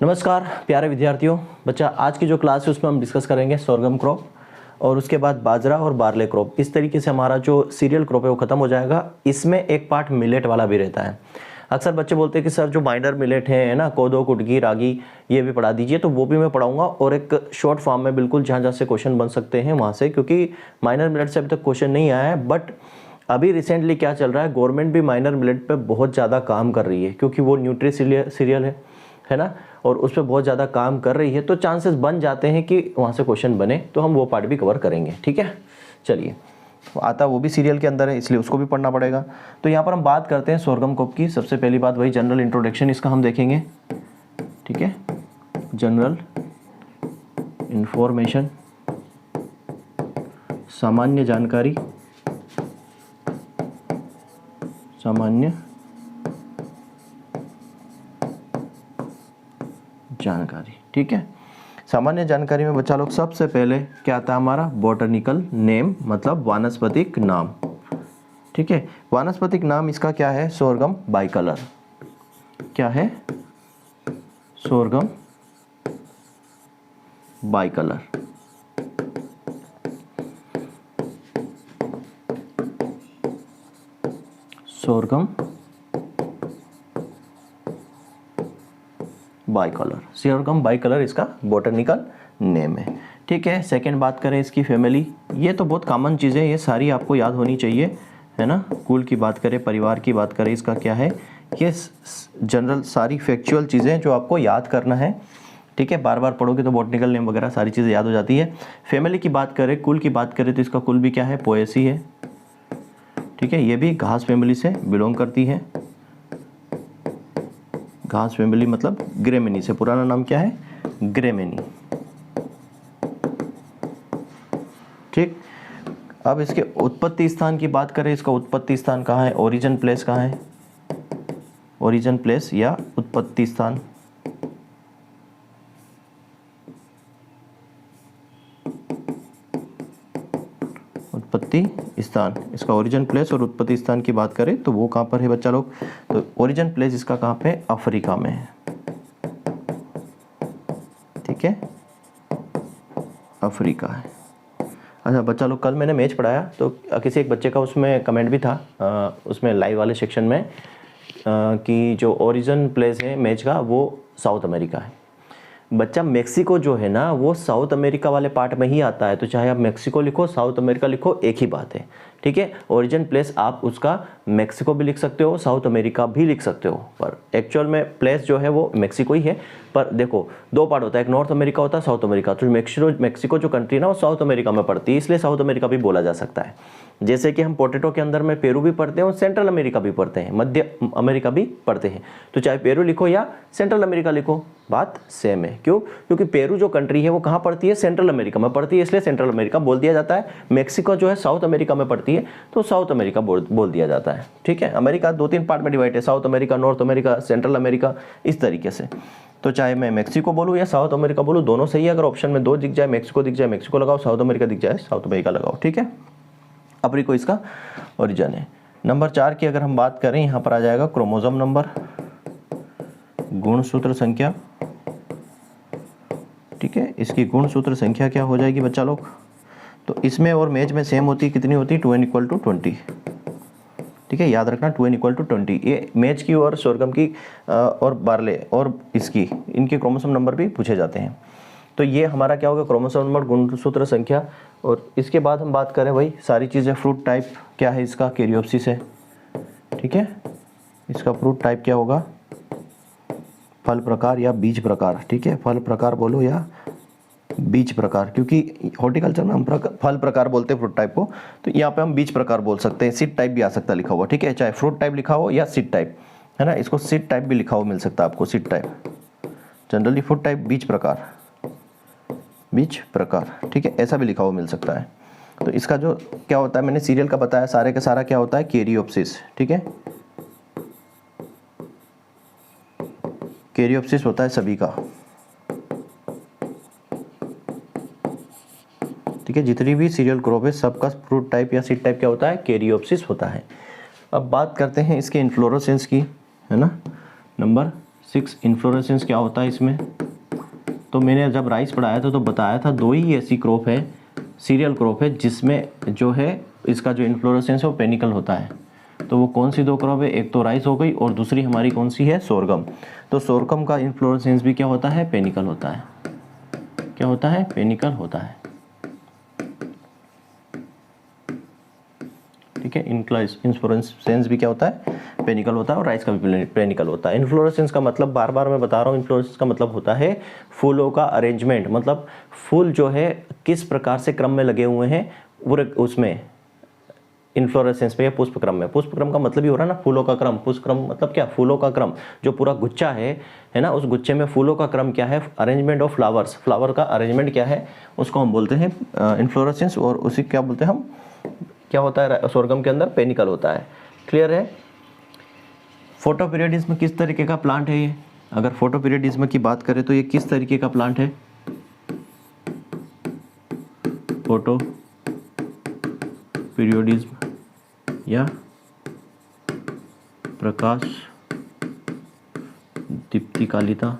नमस्कार प्यारे विद्यार्थियों। बच्चा आज की जो क्लास है उसमें हम डिस्कस करेंगे सोरगम क्रॉप और उसके बाद बाजरा और बार्ले क्रॉप। इस तरीके से हमारा जो सीरियल क्रॉप है वो खत्म हो जाएगा। इसमें एक पार्ट मिलेट वाला भी रहता है। अक्सर बच्चे बोलते हैं कि सर जो माइनर मिलेट है ना, कोदो, कुटकी, रागी, ये भी पढ़ा दीजिए। तो वो भी मैं पढ़ाऊंगा और एक शॉर्ट फॉर्म में बिल्कुल जहाँ जहाँ से क्वेश्चन बन सकते हैं वहाँ से, क्योंकि माइनर मिलेट से अभी तक क्वेश्चन नहीं आया है। बट अभी रिसेंटली क्या चल रहा है, गवर्नमेंट भी माइनर मिलेट पे बहुत ज़्यादा काम कर रही है, क्योंकि वो न्यूट्री सीरियल है ना, और उस पर बहुत ज़्यादा काम कर रही है। तो चांसेस बन जाते हैं कि वहाँ से क्वेश्चन बने, तो हम वो पार्ट भी कवर करेंगे। ठीक है, चलिए। आता वो भी सीरियल के अंदर है, इसलिए उसको भी पढ़ना पड़ेगा। तो यहाँ पर हम बात करते हैं सोरगम क्रॉप की। सबसे पहली बात वही जनरल इंट्रोडक्शन इसका हम देखेंगे। ठीक है, जनरल इंफॉर्मेशन, सामान्य जानकारी, सामान्य जानकारी। ठीक है, सामान्य जानकारी में बच्चा लोग सबसे पहले क्या आता है हमारा, बॉटनिकल नेम, मतलब वानस्पतिक नाम। ठीक है, वानस्पतिक नाम इसका क्या है, सोरगम बाइकलर। क्या है, sorghum bicolor. Sorghum bicolor, sorghum bicolor इसका बॉटनिकल नेम है। ठीक है, सेकंड बात करें इसकी फैमिली। ये तो बहुत कॉमन चीज़ें, ये सारी आपको याद होनी चाहिए, है ना। कुल की बात करें, परिवार की बात करें, इसका क्या है, ये जनरल सारी फैक्चुअल चीज़ें जो आपको याद करना है। ठीक है, बार बार पढ़ोगे तो बॉटनिकल नेम वगैरह सारी चीज़ें याद हो जाती है। फैमिली की बात करें, कुल की बात करें तो इसका कुल भी क्या है, पोएसी है। ठीक है, ये भी घास फैमिली से बिलोंग करती है। घास फैमिली मतलब ग्रेमिनी से, पुराना नाम क्या है, ग्रेमिनी। ठीक, अब इसके उत्पत्ति स्थान की बात करें, इसका उत्पत्ति स्थान कहाँ है, ओरिजिन प्लेस कहाँ है, ओरिजिन प्लेस या उत्पत्ति स्थान। उत्पत्ति स्थान, इसका ओरिजिन प्लेस और उत्पत्ति स्थान की बात करें तो वो कहाँ पर है बच्चा लोग, तो ओरिजिन प्लेस इसका कहाँ पे, अफ्रीका में है। ठीक है, अफ्रीका है। अच्छा बच्चा लोग, कल मैंने मैच पढ़ाया तो किसी एक बच्चे का उसमें कमेंट भी था उसमें लाइव वाले सेक्शन में कि जो ओरिजिन प्लेस है मैच का वो साउथ अमेरिका है। बच्चा मेक्सिको जो है ना वो साउथ अमेरिका वाले पार्ट में ही आता है, तो चाहे आप मेक्सिको लिखो, साउथ अमेरिका लिखो, एक ही बात है। ठीक है, ओरिजिन प्लेस आप उसका मेक्सिको भी लिख सकते हो, साउथ अमेरिका भी लिख सकते हो, पर एक्चुअल में प्लेस जो है वो मेक्सिको ही है। पर देखो दो पार्ट होता है, एक नॉर्थ अमेरिका होता है, साउथ अमेरिका। तो मेक्सिको जो कंट्री ना वो साउथ अमेरिका में पड़ती है, इसलिए साउथ अमेरिका भी बोला जा सकता है। जैसे कि हम पोटैटो के अंदर में पेरू भी पढ़ते हैं और सेंट्रल अमेरिका भी पढ़ते हैं, मध्य अमेरिका भी पढ़ते हैं। तो चाहे पेरू लिखो या सेंट्रल अमेरिका लिखो, बात सेम है। क्यों, क्योंकि पेरू जो कंट्री है वो कहाँ पड़ती है, सेंट्रल अमेरिका में पड़ती है, इसलिए सेंट्रल अमेरिका बोल दिया जाता है। मेक्सिको जो है साउथ अमेरिका में पड़ती है, तो साउथ अमेरिका बोल दिया जाता है। ठीक है, अमेरिका दो तीन पार्ट में डिवाइड है, south America, north America, central America, इस तरीके से। तो चाहे मैं मेक्सिको बोलूँ या साउथ अमेरिका बोलूँ, दोनों सही है। अगर ऑप्शन में दो दिख जाए, मेक्सिको दिख जाए मेक्सिको लगाओ, साउथ अमेरिका दिख जाए साउथ अमेरिका लगाओ। ठीक है, अफ्रीका इसका ओरिजिन है। नंबर 4 की अगर हम बात करें, यहाँ पर आ जाएगा क्रोमोसोम नंबर, गुणसूत्र संख्या। ठीक है, इसकी गुणसूत्र संख्या क्या हो जाएगी बच्चा लोग, तो इसमें और मैच में सेम होती है, कितनी होती है, 2n=20। ठीक है, याद रखना 2n=20। ये मैच की और सोरगम की और बार्ले और इसकी, इनके क्रोमोसोम नंबर भी पूछे जाते हैं। तो ये हमारा क्या होगा, क्रोमोसोम नंबर, गुणसूत्र संख्या। और इसके बाद हम बात करें भाई सारी चीज़ें, फ्रूट टाइप क्या है इसका, कैरियोप्सिस है। ठीक है, इसका फ्रूट टाइप क्या होगा, फल प्रकार या बीज प्रकार। ठीक है, फल प्रकार बोलो या बीज प्रकार, क्योंकि हॉर्टिकल्चर में हम फल प्रकार बोलते हैं फ्रूट टाइप को, तो यहाँ पे हम बीज प्रकार बोल सकते हैं। सीड टाइप भी आ सकता है लिखा हुआ। ठीक है, चाहे फ्रूट टाइप लिखा हो या सीड टाइप, है ना, इसको सीड टाइप भी लिखा हुआ मिल सकता है आपको, seed type. Generally fruit type बीज प्रकार, बीज प्रकार। ठीक है, ऐसा भी लिखा हुआ मिल सकता है। तो इसका जो क्या होता है, मैंने सीरियल का बताया, सारे का सारा क्या होता है, कैरियोप्सिस। ठीक है, कैरियोप्सिस होता है सभी का। ठीक है, जितनी भी सीरियल क्रॉप है सबका फ्रूट टाइप या सीड टाइप क्या होता है, कैरियोप्सिस होता है। अब बात करते हैं इसके इन्फ्लोरेसेंस की, है ना। नंबर 6 इन्फ्लोरेसेंस क्या होता है इसमें? तो मैंने जब राइस पढ़ाया था तो बताया था 2 ही ऐसी क्रॉप है, सीरियल क्रॉप है, जिसमें जो है इसका जो इन्फ्लोरेसेंस है वो पेनिकल होता है। तो वो कौन सी 2 क्रॉप है? एक तो राइस हो गई और दूसरी हमारी कौन सी है? सोरगम। तो सोरगम का इन्फ्लोरेसेंस भी क्या होता है? पेनिकल होता है। क्या होता है? पेनिकल होता है। ठीक है, इन्फ्लोरेसेंस भी क्या होता है? पेनिकल होता है, और राइस का भी पेनिकल होता है। इन्फ्लोरेसेंस का मतलब बार बार मैं बता रहा हूँ, इन्फ्लोरेसेंस का मतलब होता है फूलों का अरेंजमेंट, मतलब फूल जो है किस प्रकार से क्रम में लगे हुए हैं वो उसमें इन्फ्लोरेसेंस पे या पुष्पक्रम में। पुष्पक्रम का मतलब ही हो रहा है ना फूलों का क्रम। पुष्पक्रम मतलब क्या? फूलों का क्रम। जो पूरा गुच्छा है ना, उस गुच्छे में फूलों का क्रम क्या है? Arrangement of flowers. फ्लावर का अरेंजमेंट क्या है? उसको हम बोलते हैं इन्फ्लोरेसेंस, और उसी क्या बोलते हैं हम? क्या होता है सोरगम के अंदर? पेनिकल होता है। क्लियर है? फोटोपीरियडिज्म किस तरीके का प्लांट है ये? अगर फोटोपीरियडिज्म की बात करें तो ये किस तरीके का प्लांट है? फोटोपीरियडिज्म या प्रकाश दीप्तिकालिता।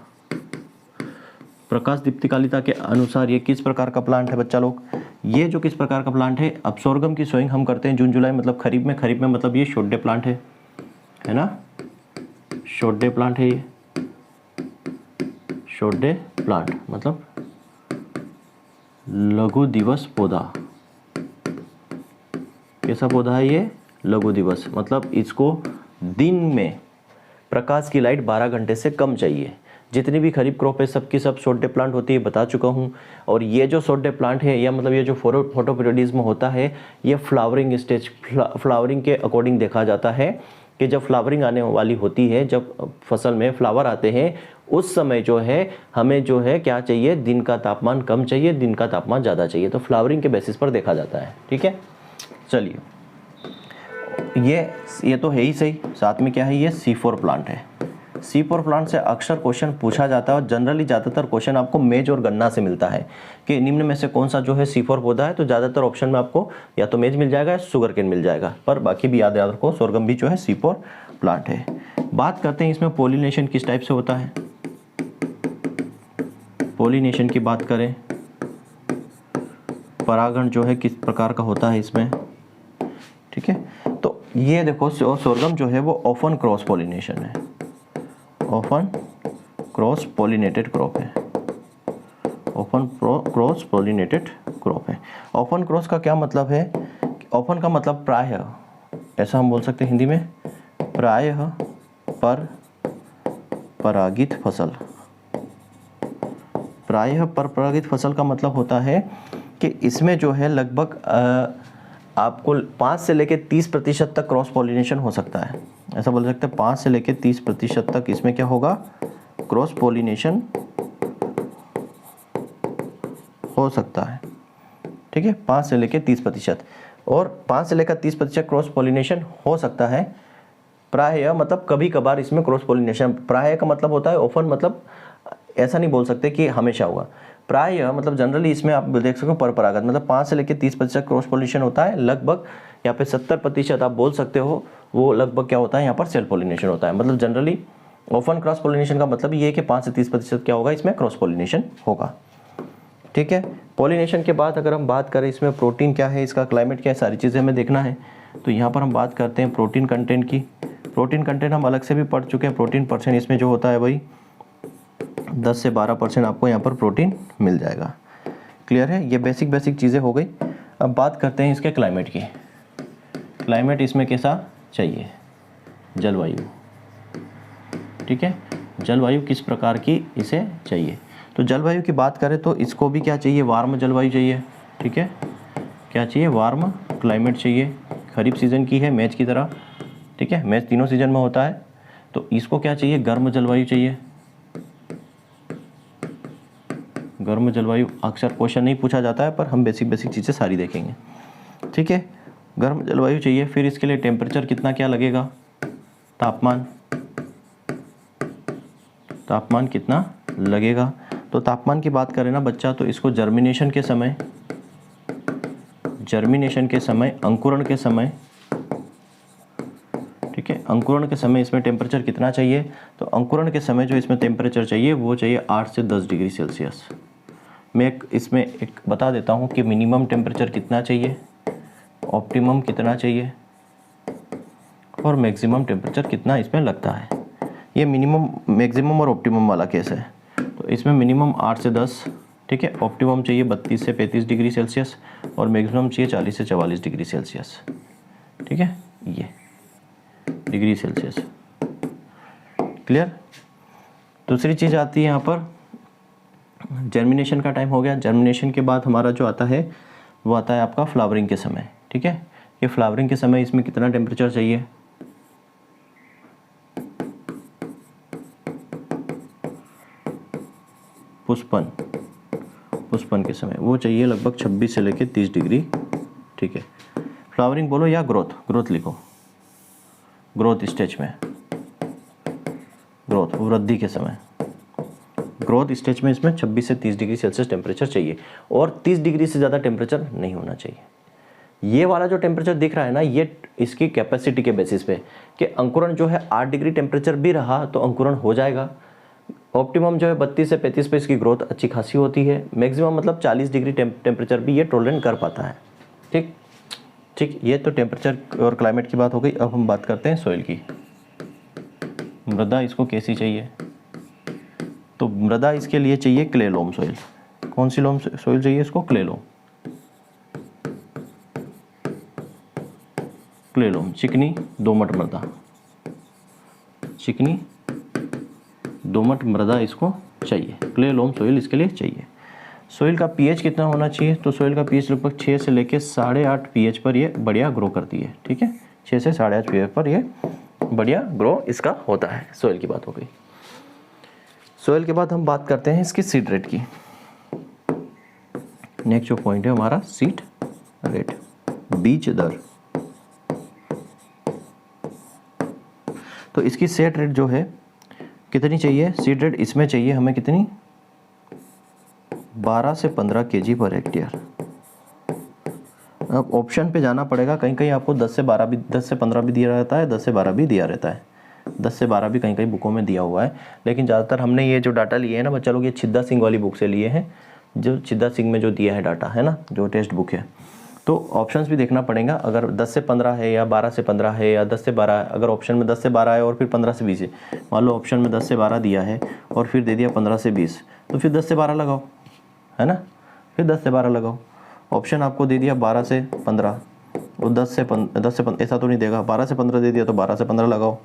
प्रकाश दीप्तिकालिता के अनुसार ये किस प्रकार का प्लांट है बच्चा लोग? ये जो किस प्रकार का प्लांट है? अब सोरगम की सोइंग हम करते हैं जून जुलाई मतलब खरीफ में। खरीफ में मतलब ये शॉर्ट डे प्लांट है ना? शॉर्ट डे प्लांट है ये। शॉर्ट डे प्लांट मतलब लघु दिवस पौधा। कैसा पौधा है ये? लघु दिवस। मतलब इसको दिन में प्रकाश की लाइट 12 घंटे से कम चाहिए। जितनी भी खरीफ क्रॉप है सबकी सब शॉर्ट डे प्लांट होती है, बता चुका हूँ। और ये जो शॉर्ट डे प्लांट है, या मतलब ये जो फोटोपीरियडिज्म होता है, ये फ्लावरिंग स्टेज, फ्लावरिंग के अकॉर्डिंग देखा जाता है कि जब फ्लावरिंग आने वाली होती है, जब फसल में फ्लावर आते हैं, उस समय जो है हमें जो है क्या चाहिए? दिन का तापमान कम चाहिए, दिन का तापमान ज़्यादा चाहिए। तो फ्लावरिंग के बेसिस पर देखा जाता है। ठीक है, चलिए, ये तो है ही सही। साथ में क्या है? ये C4 प्लांट है। C4 प्लांट से अक्सर क्वेश्चन पूछा जाता है, और जनरली ज़्यादातर क्वेश्चन आपको मेज और गन्ना से मिलता है कि निम्न में से कौन सा जो है C4 पौधा है। तो ज़्यादातर ऑप्शन में आपको या तो मेज मिल जाएगा या शुगर केन मिल जाएगा, पर बाकी भी याद रखो सोरगम भी जो है C4 प्लांट है। बात करते हैं इसमें पॉलिनेशन किस टाइप से होता है। पॉलिनेशन की बात करें, परागण जो है किस प्रकार का होता है इसमें। ठीक है, तो ये देखो सोरगम जो है वो ओपन क्रॉस पॉलिनेशन है। ओपन क्रॉस पॉलिनेटेड क्रॉप है। ओपन क्रॉस पॉलिनेटेड क्रॉप है। ओपन क्रॉस का क्या मतलब है? ओपन का मतलब प्रायः, ऐसा हम बोल सकते हैं हिंदी में, प्रायः पर परागित फसल। प्रायः पर परागित फसल का मतलब होता है कि इसमें जो है लगभग आपको 5 से लेकर 30% तक क्रॉस पॉलिनेशन हो सकता है। ऐसा बोल सकते हैं 5 से लेकर 30% तक इसमें क्या होगा? क्रॉस पॉलिनेशन हो सकता है। ठीक है, 5 से लेकर 30%, और 5 से लेकर 30% क्रॉस पॉलिनेशन हो सकता है। प्रायः मतलब कभी कभार इसमें क्रॉस पॉलिनेशन। प्रायः का मतलब होता है ओपन, मतलब ऐसा नहीं बोल सकते कि हमेशा होगा। प्रायः मतलब जनरली इसमें आप देख सकते हो परपरागत, मतलब 5 से लेकर 30% क्रॉस पॉलिनेशन होता है। लगभग यहाँ पे 70% आप बोल सकते हो वो लगभग क्या होता है? यहाँ पर सेल्फ पॉलिनेशन होता है। मतलब जनरली ओपन क्रॉस पॉलिनेशन का मतलब ये है कि 5 से 30% क्या होगा? इसमें क्रॉस पॉलिनेशन होगा। ठीक है, पॉलिनेशन के बाद अगर हम बात करें इसमें प्रोटीन क्या है, इसका क्लाइमेट क्या है, सारी चीज़ें हमें देखना है। तो यहाँ पर हम बात करते हैं प्रोटीन कंटेंट की। प्रोटीन कंटेंट हम अलग से भी पढ़ चुके हैं। प्रोटीन परसेंट इसमें जो होता है भाई 10 से 12% आपको यहाँ पर प्रोटीन मिल जाएगा। क्लियर है? ये बेसिक चीज़ें हो गई। अब बात करते हैं इसके क्लाइमेट की। क्लाइमेट इसमें कैसा चाहिए? जलवायु। ठीक है, जलवायु किस प्रकार की इसे चाहिए? तो जलवायु की बात करें तो इसको भी क्या चाहिए? वार्म जलवायु चाहिए। ठीक है, क्या चाहिए? वार्म क्लाइमेट चाहिए। खरीफ सीजन की है मैच की तरह। ठीक है, मैच तीनों सीजन में होता है। तो इसको क्या चाहिए? गर्म जलवायु चाहिए। गर्म जलवायु अक्सर क्वेश्चन नहीं पूछा जाता है, पर हम बेसिक चीज़ें सारी देखेंगे। ठीक है, गर्म जलवायु चाहिए। फिर इसके लिए टेम्परेचर कितना क्या लगेगा? तापमान कितना लगेगा? तो तापमान की बात करें ना बच्चा, तो इसको जर्मिनेशन के समय, अंकुरण के समय, ठीक है, अंकुरण के समय इसमें टेम्परेचर कितना चाहिए, तो अंकुरण के समय जो इसमें टेम्परेचर चाहिए वो चाहिए 8 से 10 डिग्री सेल्सियस। मैं इसमें एक बता देता हूँ कि मिनिमम टेम्परेचर कितना चाहिए, ऑप्टिमम कितना चाहिए और मैक्सिमम टेम्परेचर कितना इसमें लगता है। ये मिनिमम, मैक्सिमम और ऑप्टिमम वाला केस है। तो इसमें मिनिमम 8 से 10, ठीक है, ऑप्टिमम चाहिए 32 से 35 डिग्री सेल्सियस और मैक्सिमम चाहिए 40 से 44 डिग्री सेल्सियस, ठीक है, ये डिग्री सेल्सियस। क्लियर। दूसरी चीज़ आती है यहाँ पर जर्मिनेशन का टाइम हो गया। जर्मिनेशन के बाद हमारा जो आता है वो आता है आपका फ्लावरिंग के समय, ठीक है। ये फ्लावरिंग के समय इसमें कितना टेम्परेचर चाहिए, पुष्पन के समय वो चाहिए लगभग 26 से लेकर 30 डिग्री, ठीक है। फ्लावरिंग बोलो या ग्रोथ लिखो, ग्रोथ स्टेज में, ग्रोथ वृद्धि के समय, ग्रोथ स्टेज में इसमें 26 से 30 डिग्री सेल्सियस टेम्परेचर चाहिए और 30 डिग्री से ज़्यादा टेम्परेचर नहीं होना चाहिए। ये वाला जो टेम्परेचर दिख रहा है ना, ये इसकी कैपेसिटी के बेसिस पे कि अंकुरण जो है 8 डिग्री टेम्परेचर भी रहा तो अंकुरण हो जाएगा। ऑप्टिमम जो है 32 से 35 पे इसकी ग्रोथ अच्छी खासी होती है। मैक्सिमम मतलब 40 डिग्री टेम्परेचर भी ये टॉलरेट कर पाता है, ठीक। ये तो टेम्परेचर और क्लाइमेट की बात हो गई। अब हम बात करते हैं सॉइल की। मृदा इसको कैसी चाहिए, तो मृदा इसके लिए चाहिए क्ले लोम सॉइल। कौन सी लोम सॉइल चाहिए इसको, क्ले लोम, चिकनी दोमट मृदा, चिकनी दोमट मृदा इसको चाहिए, क्ले लोम सॉइल इसके लिए चाहिए। सॉइल का पीएच कितना होना चाहिए, तो सॉइल का पीएच लगभग 6 से लेकर 8.5 पीएच पर ये बढ़िया ग्रो करती है, ठीक है। 6 से 8.5 पीएच पर ये बढ़िया ग्रो इसका होता है। सॉइल की बात हो गई। सॉइल के बाद हम बात करते हैं इसकी सीड रेट की। नेक्स्ट जो पॉइंट है हमारा सीड रेट, बीज दर। तो इसकी सीड रेट जो है कितनी चाहिए, सीड रेट इसमें चाहिए हमें कितनी, 12 से 15 kg पर हेक्टेयर। अब ऑप्शन पे जाना पड़ेगा, कहीं कहीं आपको 10 से 15 भी दिया रहता है, 10 से 12 भी दिया रहता है, 10 से 12 भी कहीं कहीं बुकों में दिया हुआ है। लेकिन ज़्यादातर हमने ये जो डाटा लिए हैं ना बच्चा लोग, ये छिद्दा सिंह वाली बुक से लिए हैं, जो छिद्दा सिंह में जो दिया है डाटा है ना, जो टेक्स्ट बुक है। तो ऑप्शंस भी देखना पड़ेगा, अगर 10 से 15 है या 12 से 15 है या 10 से 12 है। अगर ऑप्शन में 10 से 12 है और फिर 15 से 20 है, मान लो ऑप्शन में 10 से 12 दिया है और फिर दे दिया 15 से 20, तो फिर 10 से 12 लगाओ, है ना, फिर 10 से 12 लगाओ। ऑप्शन आपको दे दिया 12 से 15, वो 10 से 15 ऐसा तो नहीं देगा, 12 से 15 दे दिया तो 12 से 15 लगाओ।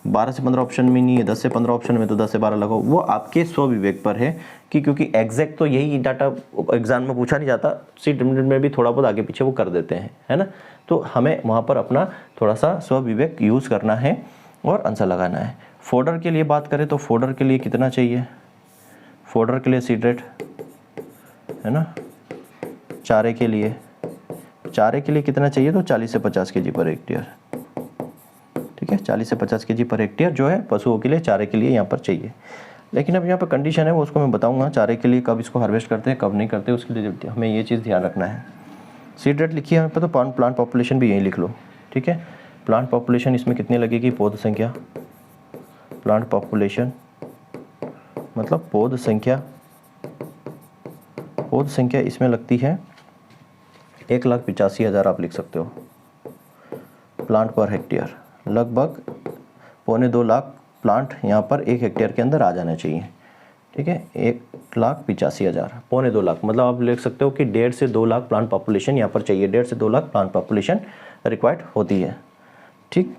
12 से 15 ऑप्शन में नहीं है, 10 से 15 ऑप्शन में, तो 10 से 12 लगाओ। वो आपके स्व विवेक पर है कि क्योंकि एग्जैक्ट तो यही डाटा एग्जाम में पूछा नहीं जाता, सीट में भी थोड़ा बहुत आगे पीछे वो कर देते हैं, है ना। तो हमें वहाँ पर अपना थोड़ा सा स्व विवेक यूज़ करना है और आंसर लगाना है। फोडर के लिए बात करें तो फोडर के लिए कितना चाहिए, फोडर के लिए सीड रेट है ना, चारे के लिए कितना चाहिए, तो 40 से 50 kg पर हेक्टेयर, ठीक है। 40 से 50 kg पर हेक्टेयर जो है पशुओं के लिए, चारे के लिए यहाँ पर चाहिए। लेकिन अब यहाँ पर कंडीशन है वो उसको मैं बताऊँगा, चारे के लिए कब इसको हार्वेस्ट करते हैं कब नहीं करते, उसके लिए हमें ये चीज़ ध्यान रखना है। सीड रेट लिखिए यहाँ पर, तो प्लांट पॉपुलेशन भी यहीं लिख लो, ठीक है। प्लांट पॉपुलेशन इसमें कितनी लगेगी, पौध संख्या, प्लांट पॉपुलेशन मतलब पौध संख्या इसमें लगती है 1,85,000 आप लिख सकते हो प्लांट पर हेक्टेयर। लगभग 1.25 लाख प्लांट यहाँ पर 1 हेक्टेयर के अंदर आ जाना चाहिए, ठीक है। 1,85,000, 1.25 लाख मतलब आप लिख सकते हो कि 1.5 से 2 लाख प्लांट पॉपुलेशन यहाँ पर चाहिए, 1.5 से 2 लाख प्लांट पॉपुलेशन रिक्वायर्ड होती है, ठीक।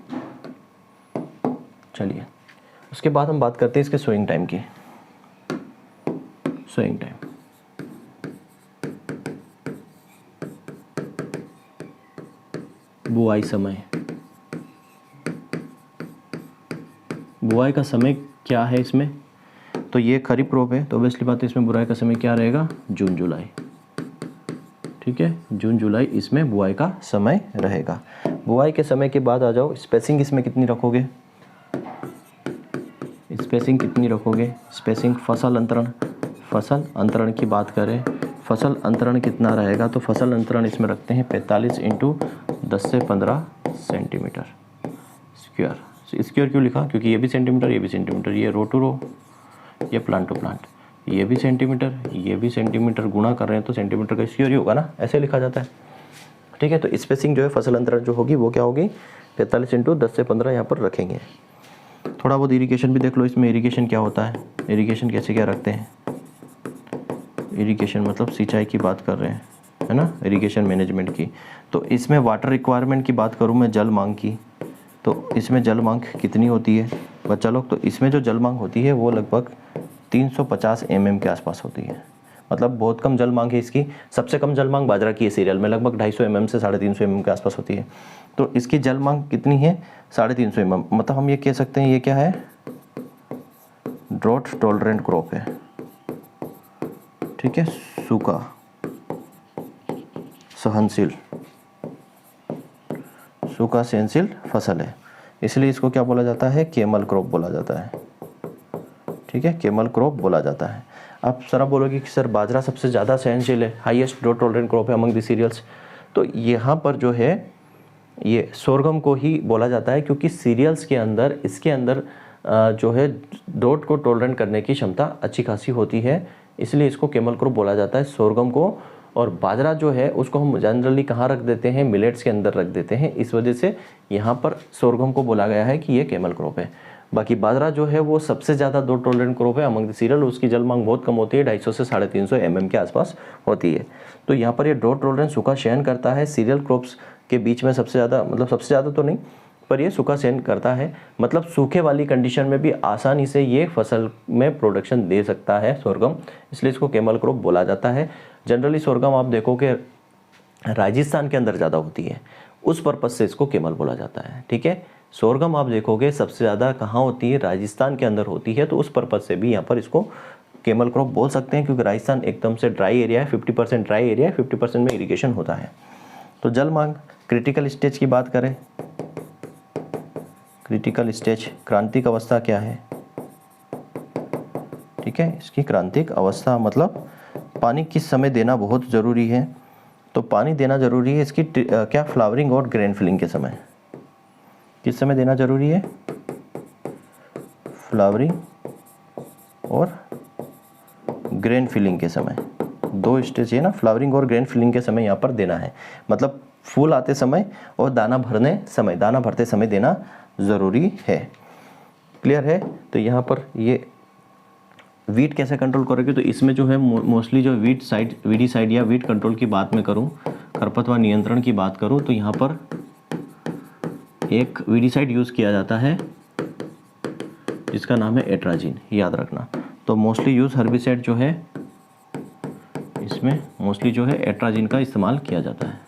चलिए उसके बाद हम बात करते हैं इसके सोइंग टाइम की। सोइंग टाइम, बुआई समय, बुआई का समय क्या है इसमें, तो ये खरीफ रोप है तो ऑब्वियसली बात है इसमें बुआई का समय क्या रहेगा, जून जुलाई, ठीक है। जून जुलाई इसमें बुआई का समय रहेगा। बुआई के समय के बाद आ जाओ, स्पेसिंग इसमें कितनी रखोगे, स्पेसिंग कितनी रखोगे, स्पेसिंग फसल अंतरण की बात करें, फसल अंतरण कितना रहेगा, तो फसल अंतरण इसमें रखते हैं 45 × 10 से 15 सेंटीमीटर स्क्वायर, स्क्वायर क्यों लिखा? क्योंकि ये भी सेंटीमीटर, ये भी सेंटीमीटर, ये रो टू रो, ये प्लांट टू प्लांट, ये भी सेंटीमीटर, ये भी सेंटीमीटर, गुणा कर रहे हैं तो सेंटीमीटर का स्क्वायर ही होगा ना, ऐसे लिखा जाता है। ठीक है, तो स्पेसिंग जो है फसल अंतराल जो होगी वो क्या होगी? 45 इंटू 10 से 15 यहाँ पर रखेंगे। थोड़ा बहुत इरिगेशन भी देख लो, इसमें इरिगेशन क्या होता है, इरिगेशन कैसे क्या रखते हैं। इरिगेशन मतलब सिंचाई की बात कर रहे हैं, है ना, इरिगेशन मैनेजमेंट की। तो इसमें वाटर रिक्वायरमेंट की बात करूँ मैं, जल मांग की, तो इसमें जल मांग कितनी होती है बच्चा लोग? तो इसमें जो जल मांग होती है वो लगभग 350 mm के आसपास होती है, मतलब बहुत कम जल मांग है इसकी। सबसे कम जल मांग बाजरा की है सीरियल में, लगभग 250 mm से 350 mm के आसपास होती है। तो इसकी जल मांग कितनी है? 350 mm, मतलब हम ये कह सकते हैं ये क्या है? ड्रॉट टॉलरेंट क्रॉप है। ठीक है, सूखा सहनशील, सूखा सहनशील फसल है, इसलिए इसको क्या बोला जाता है? केमल क्रॉप बोला जाता है। ठीक है, केमल क्रॉप बोला जाता है। आप सर बोलोगे कि सर बाजरा सबसे ज़्यादा सहनशील है, हाईएस्ट ड्रॉट टॉलरेंट क्रॉप है अमंग द सीरियल्स, तो यहाँ पर जो है ये सोरगम को ही बोला जाता है, क्योंकि सीरियल्स के अंदर इसके अंदर जो है ड्रॉट को टॉलरेंट करने की क्षमता अच्छी खासी होती है, इसलिए इसको केमल क्रॉप बोला जाता है सोरगम को। और बाजरा जो है उसको हम जनरली कहाँ रख देते हैं? मिलेट्स के अंदर रख देते हैं, इस वजह से यहाँ पर सोरगम को बोला गया है कि ये केमल क्रॉप है। बाकी बाजरा जो है वो सबसे ज़्यादा ड्रॉट टॉलरेंट क्रॉप है अमंग द सीरियल, उसकी जल मांग बहुत कम होती है, 250 से 350 mm के आसपास होती है। तो यहाँ पर ये ड्रॉट टॉलरेंट सूखा सहन करता है, सीरियल क्रॉप्स के बीच में सबसे ज़्यादा, मतलब सबसे ज़्यादा तो नहीं पर ये सूखा सहन करता है, मतलब सूखे वाली कंडीशन में भी आसानी से ये फसल में प्रोडक्शन दे सकता है सोरगम, इसलिए इसको केमल क्रॉप बोला जाता है। जनरली सोरगम आप देखो कि राजस्थान के अंदर ज़्यादा होती है, उस पर्पज़ से इसको केमल बोला जाता है। ठीक है, सोरगम आप देखोगे सबसे ज़्यादा कहाँ होती है? राजस्थान के अंदर होती है, तो उस पर्पज़ से भी यहाँ पर इसको केमल क्रॉप बोल सकते हैं, क्योंकि राजस्थान एकदम से ड्राई एरिया है, 50% ड्राई एरिया है, 50% में इरिगेशन होता है। तो जल मांग क्रिटिकल स्टेज की बात करें, क्रिटिकल स्टेज क्रांतिक अवस्था क्या है? ठीक है, इसकी क्रांतिक अवस्था मतलब पानी किस समय देना बहुत ज़रूरी है? तो पानी देना ज़रूरी है इसकी क्या? फ्लावरिंग और ग्रेन फिलिंग के समय। किस समय देना ज़रूरी है? फ्लावरिंग और ग्रेन फिलिंग के समय, दो स्टेज है ना, फ्लावरिंग और ग्रेन फिलिंग के समय यहाँ पर देना है, मतलब फूल आते समय और दाना भरते समय देना ज़रूरी है। क्लियर है? तो यहाँ पर ये वीट कैसे कंट्रोल करोगे? तो इसमें जो है मोस्टली जो वीडिसाइड या वीट कंट्रोल की बात मैं करूँ, खरपतवार नियंत्रण की बात करूँ, तो यहाँ पर एक वीडिसाइड यूज़ किया जाता है जिसका नाम है एट्राजिन, याद रखना। तो मोस्टली यूज़ हर्बिसाइड जो है इसमें मोस्टली जो है एट्राजिन का इस्तेमाल किया जाता है।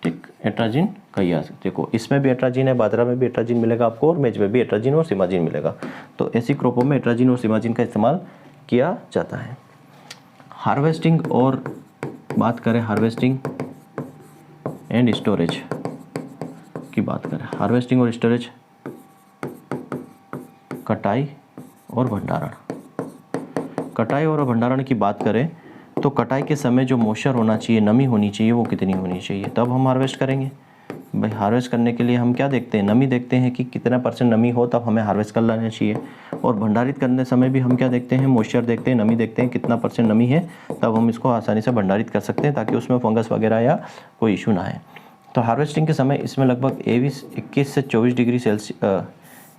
ठीक, एट्राजिन का याद देखो, इसमें भी एट्राजिन है, बाजरा में भी एट्राजिन मिलेगा आपको, और मेज में भी एट्राजिन और सिमाजिन मिलेगा। तो ऐसी क्रॉपों में एट्राजिन और सिमाजिन का इस्तेमाल किया जाता है। हार्वेस्टिंग और बात करें, हार्वेस्टिंग एंड स्टोरेज की बात करें, हार्वेस्टिंग और स्टोरेज, कटाई और भंडारण। कटाई और भंडारण की बात करें तो कटाई के समय जो मॉइस्चर होना चाहिए, नमी होनी चाहिए, वो कितनी होनी चाहिए, तब हम हार्वेस्ट करेंगे। भाई हार्वेस्ट करने के लिए हम क्या देखते हैं? नमी देखते हैं कि कितना % नमी हो, तब हमें हार्वेस्ट कर लेना चाहिए। और भंडारित करने समय भी हम क्या देखते हैं? मॉइस्चर देखते हैं, नमी देखते हैं, कितना % नमी है, तब हम इसको आसानी से भंडारित कर सकते हैं, ताकि उसमें फंगस वगैरह या कोई इशू ना आए। तो हार्वेस्टिंग के समय इसमें लगभग 21 से 24 डिग्री सेल्सियस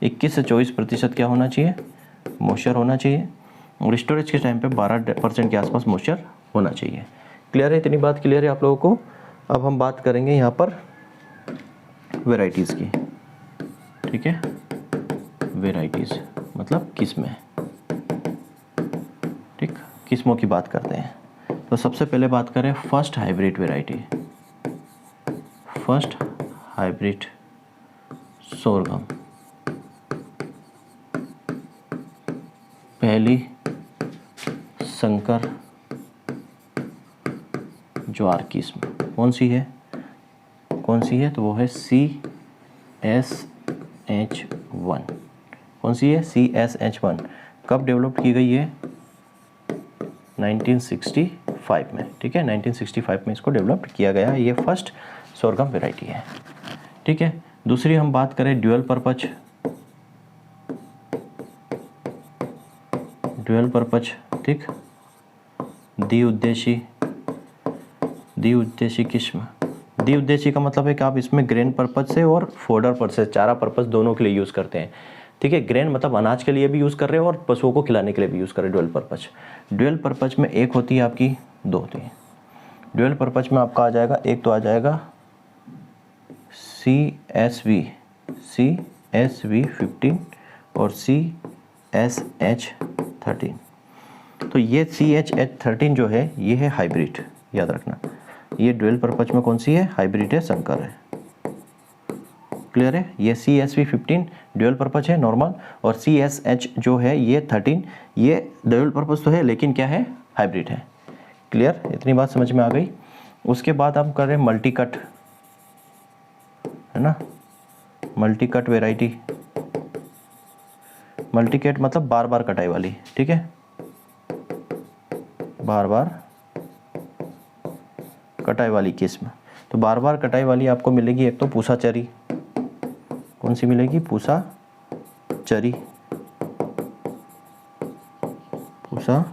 21 से 24% क्या होना चाहिए? मॉइस्चर होना चाहिए। और स्टोरेज के टाइम पे 12% के आसपास मॉइस्चर होना चाहिए। क्लियर है? इतनी बात क्लियर है आप लोगों को? अब हम बात करेंगे यहाँ पर वेराइटीज़ की। ठीक है, वेराइटीज़ मतलब किस्में। ठीक, किस्मों की बात करते हैं। तो सबसे पहले बात करें first hybrid variety, first hybrid sorghum, पहली संकर ज्वार किस्म कौन सी है? तो वो है CSH1। कौन सी है? CSH1। कब डेवलप की गई है? 1965 में। ठीक है, 1965 में इसको डेवलप किया गया है। ये फर्स्ट सोरगम वेराइटी है। ठीक है, दूसरी हम बात करें ड्यूअल पर्पज। ड्यूअल पर्पज, ठीक, द्विउद्देशीय किस्म। द्विउद्देशीय का मतलब है कि आप इसमें ग्रेन पर्पज से और फोडर पर्पज से, चारा पर्पज दोनों के लिए यूज़ करते हैं। ठीक है, ग्रेन मतलब अनाज के लिए भी यूज़ कर रहे हो और पशुओं को खिलाने के लिए भी यूज़ कर रहे हो। ड्यूअल पर्पज, ड्यूअल पर्पज में एक होती है आपकी, दो होती है। ड्यूअल पर्पज में आपका आ जाएगा, एक तो आ जाएगा CSV 15 और CSH13। तो ये CSH13 जो है ये है हाइब्रिड, याद रखना। ये ड्यूअल पर्पज में कौन सी है? हाइब्रिड है, संकर है। क्लियर है? ये CSV 15 ड्यूअल पर्पज है नॉर्मल, और CSH जो है ये 13 ये ड्यूअल पर्पज तो है लेकिन क्या है? हाइब्रिड है। क्लियर? इतनी बात समझ में आ गई। उसके बाद हम कर रहे हैं मल्टी कट, है ना, multi cut variety. Multi cut मतलब बार बार कटाई वाली। ठीक है, बार बार कटाई वाली किस्म। तो बार बार कटाई वाली आपको मिलेगी एक तो पूसा चरी। कौन सी मिलेगी? पूसा चरी, पूसा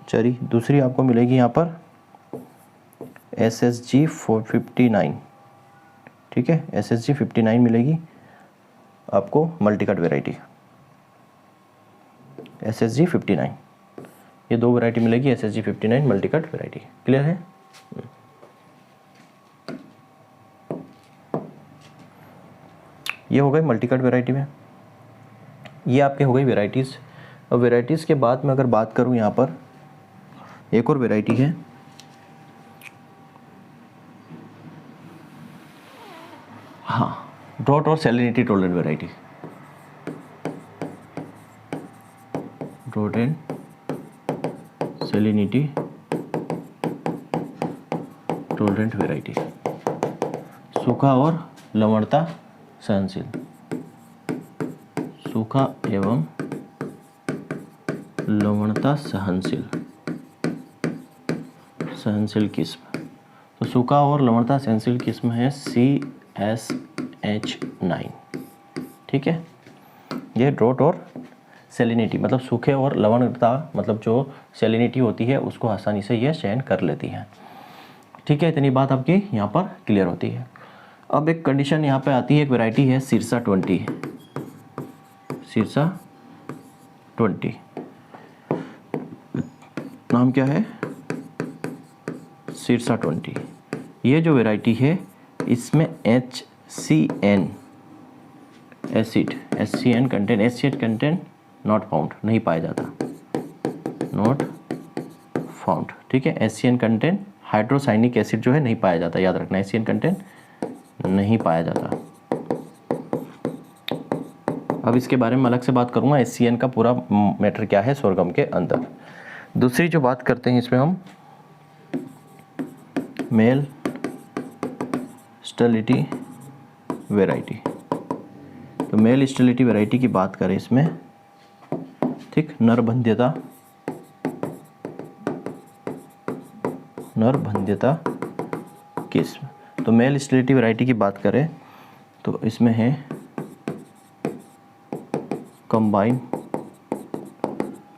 चरी। दूसरी आपको मिलेगी यहाँ पर SSG 459। ठीक है, SSG 59 मिलेगी आपको मल्टी कट वेराइटी, SSG 59। ये दो वैरायटी मिलेगी, SSG 59 multi cut variety. Clear है? ये हो गई मल्टी कट वेराइटी में। ये आपके हो गई वेराइटीज़। और वेराइटीज़ के बाद में अगर बात करूँ, यहाँ पर एक और वेराइटी है, हाँ, ड्रॉट और salinity tolerant variety. Drought and salinity tolerant variety, सूखा और लवणता सहनशील, सूखा एवं लवणता सहनशील किस्म। तो सूखा और लवणता सहनशील किस्म है CSH9। ठीक है, ये ड्रॉट और सैलिनिटी मतलब सूखे और लवणता मतलब जो सैलिनिटी होती है उसको आसानी से ये सहन कर लेती है। ठीक है, इतनी बात आपकी यहाँ पर क्लियर होती है। अब एक कंडीशन यहाँ पे आती है, एक वैरायटी है सिरसा 20। सिरसा 20 नाम क्या है? सिरसा 20। ये जो वैरायटी है इसमें HCN acid, HCN content, acid content not found, नहीं पाया जाता, नॉट फाउंड। ठीक है, HCN कंटेंट हाइड्रोसाइनिक एसिड जो है नहीं पाया जाता, याद रखना, HCN कंटेंट नहीं पाया जाता। अब इसके बारे में अलग से बात करूंगा, HCN का पूरा मैटर क्या है सोरगम के अंदर। दूसरी जो बात करते हैं इसमें हम मेल स्टेरिलिटी वेराइटी। तो मेल स्टेरिलिटी वेराइटी की बात करें इसमें, ठीक, नरभंध्यता किस्म। तो मेल स्टेरिलिटी वेराइटी की बात करें तो इसमें है कंबाइन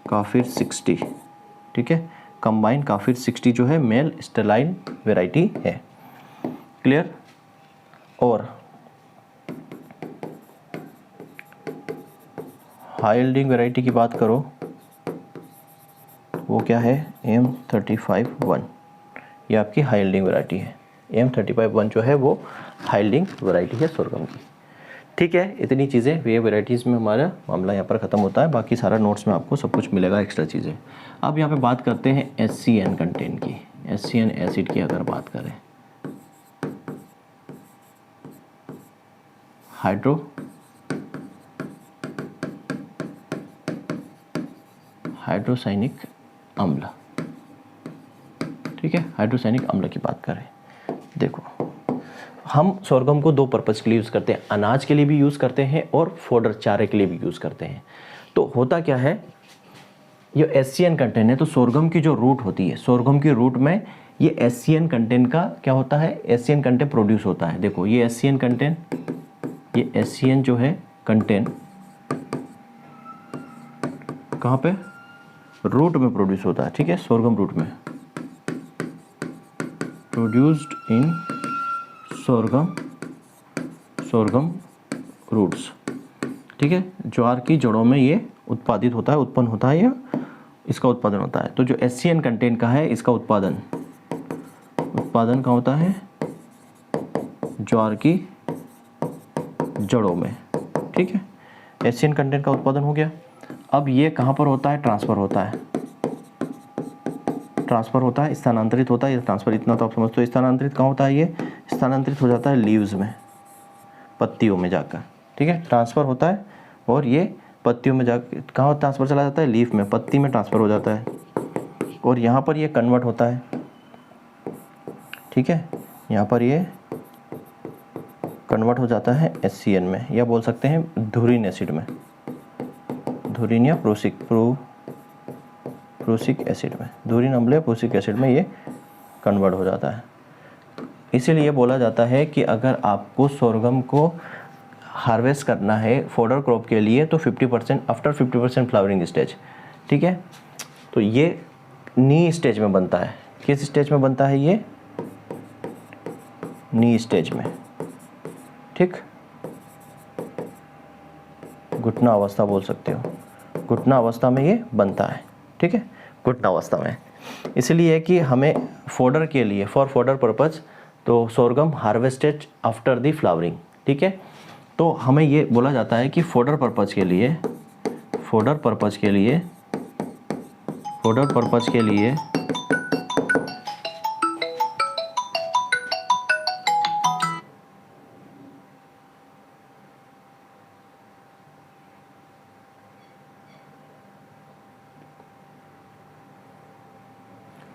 काफिर 60। ठीक है, कंबाइन काफिर 60 जो है मेल स्टेलाइन वेराइटी है। क्लियर? और हाई यील्डिंग वेराइटी की बात करो, वो क्या है? M35-1। ये आपकी हाई यील्डिंग वेराइटी है। M35-1 जो है वो हाई यील्डिंग वेराइटी है सोरगम की। ठीक है, इतनी चीज़ें, ये वेराइटीज़ में हमारा मामला यहाँ पर ख़त्म होता है। बाकी सारा नोट्स में आपको सब कुछ मिलेगा, एक्स्ट्रा चीज़ें। अब यहाँ पे बात करते हैं HCN कंटेंट की, HCN एसिड की अगर बात करें, हाइड्रोसाइनिक अम्ल। ठीक है, हाइड्रोसाइनिक अम्ल की बात करें, देखो हम सोरगम को दो पर्पज़ के लिए यूज़ करते हैं, अनाज के लिए भी यूज़ करते हैं और फोडर चारे के लिए भी यूज़ करते हैं। तो होता क्या है, ये HCN कंटेंट है, तो सोरगम की जो रूट होती है, सोरगम की रूट में ये SCN कंटेंट का क्या होता है, SCN कंटेंट प्रोड्यूस होता है। देखो ये SCN कंटेंट, ये SCN जो है कंटेंट कहाँ पे, रूट में प्रोड्यूस होता है, ठीक है, सोरगम रूट में, प्रोड्यूस्ड इन सोरगम रूट्स, ठीक है। ज्वार की जड़ों में ये उत्पादित होता है, उत्पन्न होता है, या इसका उत्पादन होता है। तो जो SCN कंटेंट का है इसका उत्पादन का होता है ज्वार की जड़ों में, ठीक है। SCN कंटेंट का उत्पादन हो गया। अब ये कहाँ पर होता है, ट्रांसफ़र होता है, स्थानांतरित होता है। ये ट्रांसफ़र इतना तो आप समझते हो। स्थानांतरित कहाँ होता है, ये स्थानांतरित हो जाता है लीव्स में, पत्तियों में जाकर, ठीक है। ट्रांसफ़र होता है और ये पत्तियों में जाकर कहाँ ट्रांसफ़र चला जाता है, लीफ में, पत्ती में ट्रांसफ़र हो जाता है। और यहाँ पर ये कन्वर्ट होता है, ठीक है, यहाँ पर ये कन्वर्ट हो जाता है SCN में, या बोल सकते हैं धुरीन एसिड में, धुरीन या प्रोसिक एसिड में, धुरीन अम्ल या प्रोसिक एसिड में ये कन्वर्ट हो जाता है। इसीलिए बोला जाता है कि अगर आपको सोरगम को हार्वेस्ट करना है फॉडर क्रॉप के लिए तो 50% आफ्टर 50% फ्लावरिंग स्टेज, ठीक है। तो ये नी स्टेज में बनता है। किस स्टेज में बनता है ये, नी स्टेज में, ठीक, घुटना अवस्था बोल सकते हो, घुटना अवस्था में ये बनता है, ठीक है, घुटना अवस्था में। इसलिए कि हमें फॉडर के लिए, फॉर फॉडर पर्पज, तो sorghum harvested after the flowering, ठीक है। तो हमें ये बोला जाता है कि फॉडर पर्पज के लिए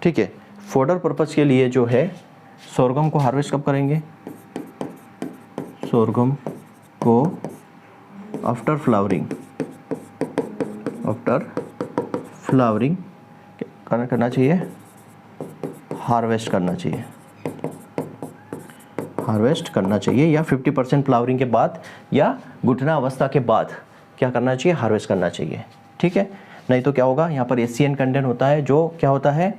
ठीक है, फॉडर पर्पज के लिए जो है सोरगम को हार्वेस्ट कब करेंगे, सोरगम को आफ्टर फ्लावरिंग करना चाहिए, हार्वेस्ट करना चाहिए, या 50% फ्लावरिंग के बाद या घुटना अवस्था के बाद क्या करना चाहिए, हार्वेस्ट करना चाहिए, ठीक है। नहीं तो क्या होगा, यहाँ पर SCN कंटेंट होता है जो क्या होता है,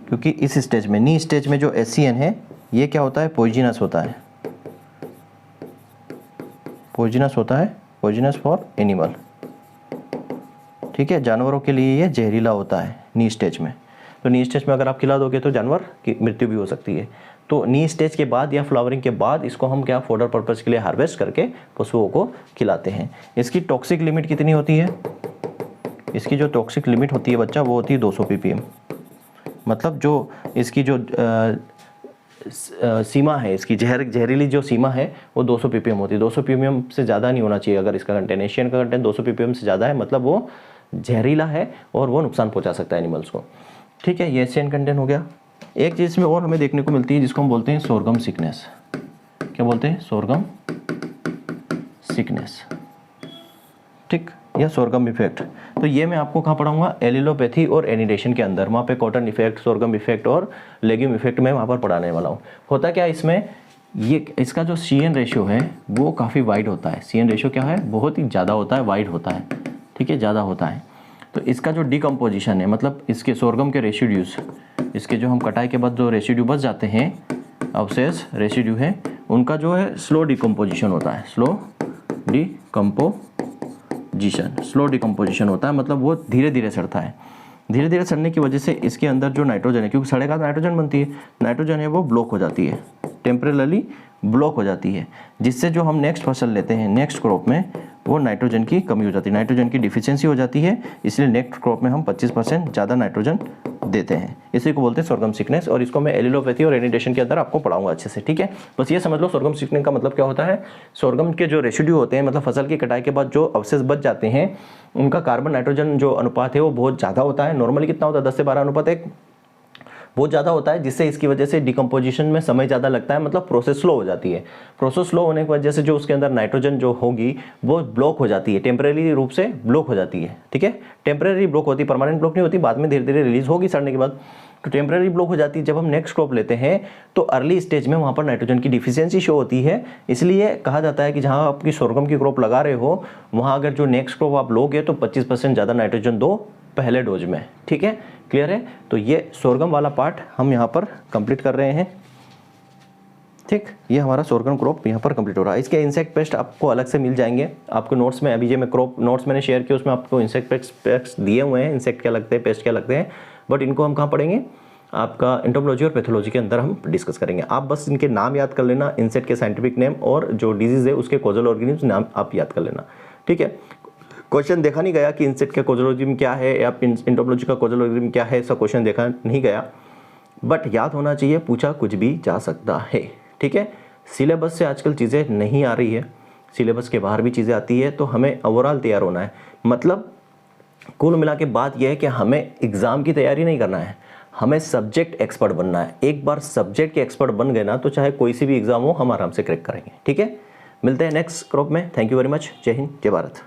क्योंकि इस स्टेज में, नी स्टेज में जो SCN है ये क्या होता है, पॉइजनस होता है, पॉइजनस फॉर एनिमल, ठीक है। जानवरों के लिए ये जहरीला होता है नी स्टेज में। तो नी स्टेज में अगर आप खिला दोगे तो जानवर की मृत्यु भी हो सकती है। तो नी स्टेज के बाद या फ्लावरिंग के बाद इसको हम क्या फॉडर पर्पज़ के लिए हार्वेस्ट करके पशुओं को खिलाते हैं। इसकी टॉक्सिक लिमिट कितनी होती है, इसकी जो टॉक्सिक लिमिट होती है बच्चा वो होती है 200 ppm। मतलब जो इसकी जो सीमा है, इसकी जहरीली जो सीमा है वो 200 ppm होती है। 200 ppm से ज़्यादा नहीं होना चाहिए। अगर इसका कंटेंट, एशियन का कंटेंट 200 ppm से ज़्यादा है मतलब वो जहरीला है और वो नुकसान पहुंचा सकता है एनिमल्स को, ठीक है। ये एशियन कंटेंट हो गया। एक चीज़ में और हमें देखने को मिलती है जिसको हम बोलते हैं सोरगम सिकनेस। क्या बोलते हैं, सोरगम सिकनेस, ठीक, या सोरगम इफेक्ट। तो ये मैं आपको कहाँ पढ़ाऊंगा, एलिलोपैथी और एनिडेशन के अंदर। वहाँ पे कॉटन इफेक्ट, सोरगम इफेक्ट और लेग्यूम इफेक्ट मैं वहाँ पर पढ़ाने वाला हूँ। होता क्या इसमें, ये इसका जो CN रेशियो है वो काफ़ी वाइड होता है। CN रेशियो क्या है, बहुत ही ज़्यादा होता है, वाइड होता है, ठीक है, ज़्यादा होता है। तो इसका जो डिकम्पोजिशन है, मतलब इसके सोरगम के रेसिड्यूज, इसके जो हम कटाई के बाद जो रेसिड्यू बच जाते हैं, अवशेष रेसिड्यू है, उनका जो है स्लो डिकम्पोजिशन होता है, स्लो डिकम्पोजिशन होता है। मतलब वो धीरे धीरे सड़ता है। धीरे धीरे सड़ने की वजह से इसके अंदर जो नाइट्रोजन है, क्योंकि सड़ेगा तो नाइट्रोजन बनती है, नाइट्रोजन है वो ब्लॉक हो जाती है, टेम्परेली ब्लॉक हो जाती है, जिससे जो हम नेक्स्ट फसल लेते हैं, नेक्स्ट क्रॉप में वो नाइट्रोजन की कमी हो जाती है, नाइट्रोजन की डिफिशियंसी हो जाती है। इसलिए नेक्स्ट क्रॉप में हम 25% ज़्यादा नाइट्रोजन देते हैं। इसी को बोलते हैं सोरगम सिकनेस, और इसको मैं एलिलोपैथी और एनिडेशन के अंदर आपको पढ़ाऊंगा अच्छे से, ठीक है। बस ये समझ लो सोरगम सिकनेस का मतलब क्या होता है। सोरगम के जो रेसिड्यू होते हैं, मतलब फसल की कटाई के बाद जो अवशेष बच जाते हैं, उनका कार्बन नाइट्रोजन जो अनुपात है वो बहुत ज़्यादा होता है। नॉर्मली कितना होता है, 10 से 12 अनुपात 1, बहुत ज़्यादा होता है, जिससे इसकी वजह से डिकम्पोजिशन में समय ज़्यादा लगता है, मतलब प्रोसेस स्लो हो जाती है। प्रोसेस स्लो होने की वजह से जो उसके अंदर नाइट्रोजन जो होगी वो ब्लॉक हो जाती है, टेम्परेरी रूप से ब्लॉक हो जाती है, ठीक है। टेम्परेरी ब्लॉक होती है, परमानेंट ब्लॉक नहीं होती, बाद में धीरे धीरे रिलीज होगी सड़ने के बाद। तो टेम्पररी ब्लॉक हो जाती है। जब हम नेक्स्ट क्रॉप लेते हैं तो अर्ली स्टेज में वहाँ पर नाइट्रोजन की डिफिशियंसी शो होती है, इसलिए कहा जाता है कि जहाँ आपकी सोरगम की क्रॉप लगा रहे हो वहाँ अगर जो नेक्स्ट क्रॉप आप लोगे तो 25% ज़्यादा नाइट्रोजन दो पहले डोज में। ठीक है, क्लियर है। तो ये सोरगम वाला पार्ट हम यहाँ पर कंप्लीट कर रहे हैं। ठीक, ये हमारा सोरगम क्रॉप यहाँ पर कंप्लीट हो रहा है। इसके इंसेक्ट पेस्ट आपको अलग से मिल जाएंगे आपको नोट्स में। अभी ये मैं क्रॉप नोट्स मैंने शेयर किया उसमें आपको इंसेक्ट पेस्ट दिए हुए हैं, इंसेक्ट क्या लगते हैं, पेस्ट क्या लगते हैं, बट इनको हम कहाँ पढ़ेंगे, आपका एंटोमोलॉजी और पैथोलॉजी के अंदर हम डिस्कस करेंगे। आप बस इनके नाम याद कर लेना, इंसेक्ट के साइंटिफिक नेम और जो डिजीज़ है उसके कॉजल ऑर्गेनिज्म नाम आप याद कर लेना। ठीक है, क्वेश्चन देखा नहीं गया कि इंसेक्ट का कॉजल ऑर्गेनिज्म क्या है या एंटोमोलॉजी का कॉजल ऑर्गेनिज्म क्या है, ऐसा क्वेश्चन देखा नहीं गया, बट याद होना चाहिए, पूछा कुछ भी जा सकता है। ठीक है, सिलेबस से आजकल चीज़ें नहीं आ रही है, सिलेबस के बाहर भी चीज़ें आती है, तो हमें ओवरऑल तैयार होना है। मतलब कुल मिला के बात यह है कि हमें एग्ज़ाम की तैयारी नहीं करना है, हमें सब्जेक्ट एक्सपर्ट बनना है। एक बार सब्जेक्ट के एक्सपर्ट बन गए ना तो चाहे कोई सी भी एग्ज़ाम हो हम आराम से क्रैक करेंगे। ठीक है, मिलते हैं नेक्स्ट क्रॉप में। Thank you very much. जय हिंद, जय भारत।